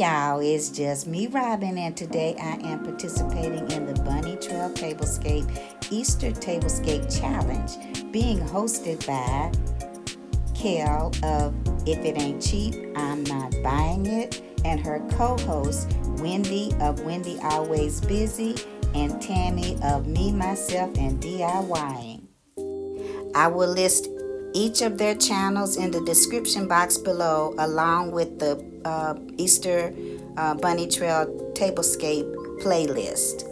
y'all, it's just me, Robin, and today I am participating in the Bunny Trail Tablescape Easter Tablescape Challenge, being hosted by Kel of If It Ain't Cheap, I'm Not Buying It, and her co-host Wendy of Wendy Always Busy, and Tammy of Me, Myself, and DIYing. I will list each of their channels in the description box below, along with the Easter Bunny Trail Tablescape playlist.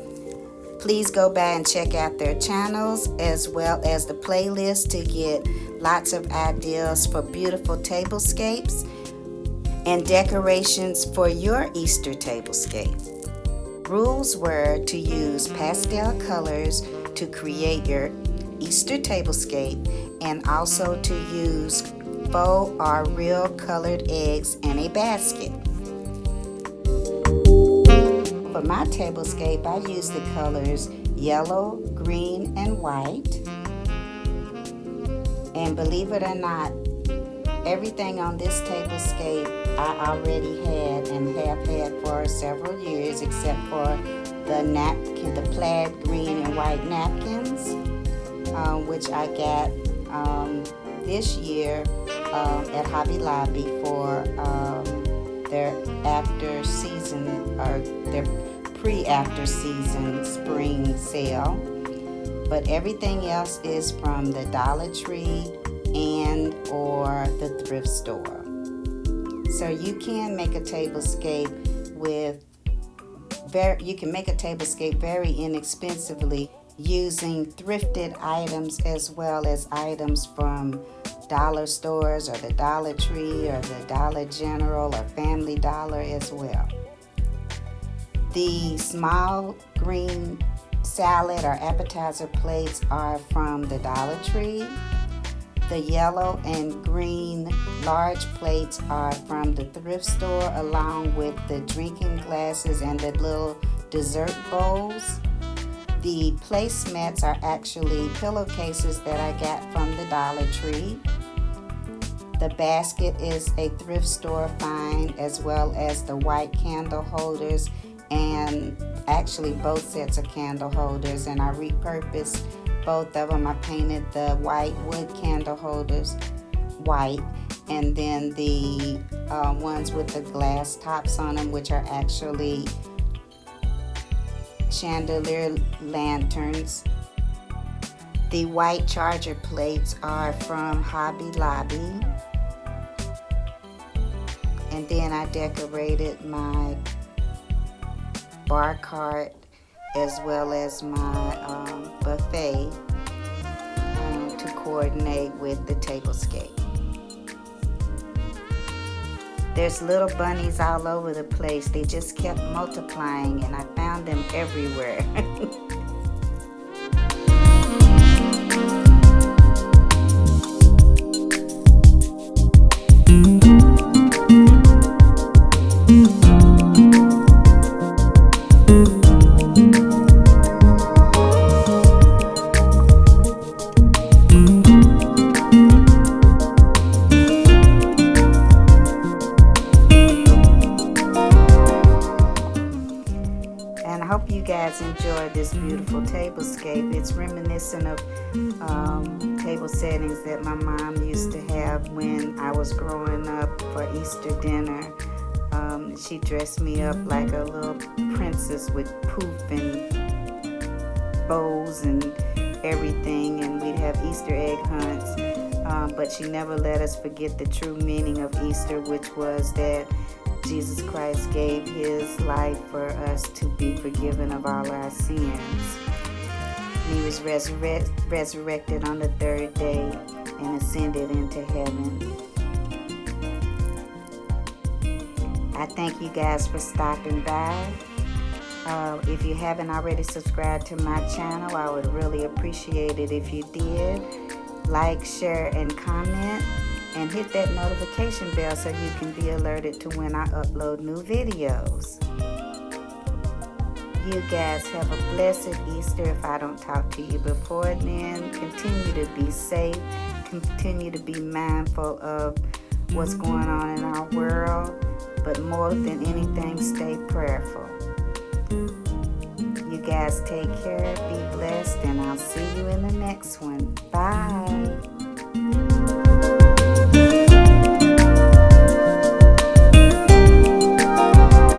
Please go by and check out their channels as well as the playlist to get lots of ideas for beautiful tablescapes and decorations for your Easter tablescape. Rules were to use pastel colors to create your Easter tablescape, and also to use faux or real colored eggs in a basket. For my tablescape, I use the colors yellow, green, and white. And believe it or not, everything on this tablescape I already had and have had for several years, except for the napkin, the plaid green and white napkins, which I got this year at Hobby Lobby for their after season or their pre-after season spring sale. But everything else is from the Dollar Tree and or the thrift store. So you can make a tablescape very inexpensively using thrifted items as well as items from dollar stores or the Dollar Tree or the Dollar General or Family Dollar as well. The small green salad or appetizer plates are from the Dollar Tree. The yellow and green large plates are from the thrift store, along with the drinking glasses and the little dessert bowls. The placemats are actually pillowcases that I got from the Dollar Tree. The basket is a thrift store find, as well as the white candle holders, and actually both sets of candle holders, and I repurposed both of them. I painted the white wood candle holders white, and then the ones with the glass tops on them, which are actually chandelier lanterns. The white charger plates are from Hobby Lobby. And then I decorated my bar cart as well as my buffet to coordinate with the tablescape. There's little bunnies all over the place. They just kept multiplying, and I found them everywhere. And I hope you guys enjoy this beautiful tablescape. It's reminiscent of table settings that my mom used to have when I was growing up for Easter dinner. She dressed me up like a little princess with poof and bows and everything, and we'd have Easter egg hunts. But she never let us forget the true meaning of Easter, which was that Jesus Christ gave his life for us to be forgiven of all our sins. He was resurrected on the third day and ascended into heaven. I thank you guys for stopping by. If you haven't already subscribed to my channel, I would really appreciate it if you did. Like, share, and comment, and hit that notification bell so you can be alerted to when I upload new videos. You guys have a blessed Easter if I don't talk to you before then. Continue to be safe. Continue to be mindful of what's going on in our world. But more than anything, stay prayerful. You guys take care, be blessed, and I'll see you in the next one. Bye.